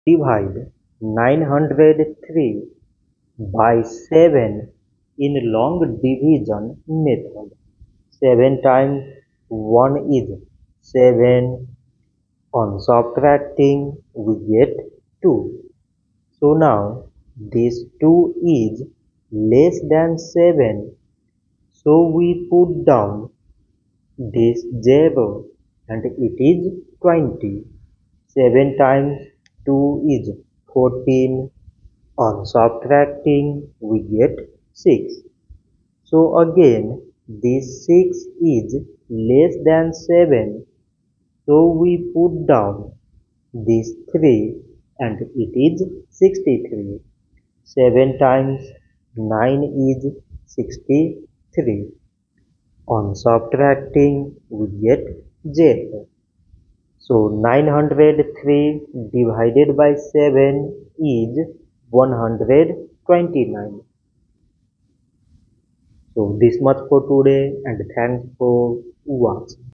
Divide 903 by 7 in long division method. 7 times 1 is 7. On subtracting, we get 2. So now this 2 is less than 7. So we put down this 0 and it is 20. 7 times 2 is 14. On subtracting, we get 6. So again, this 6 is less than 7. So we put down this 3 and it is 63. 7 times 9 is 63. On subtracting, we get 0. So 903 divided by 7 is 129. So this much for today and thanks for watching.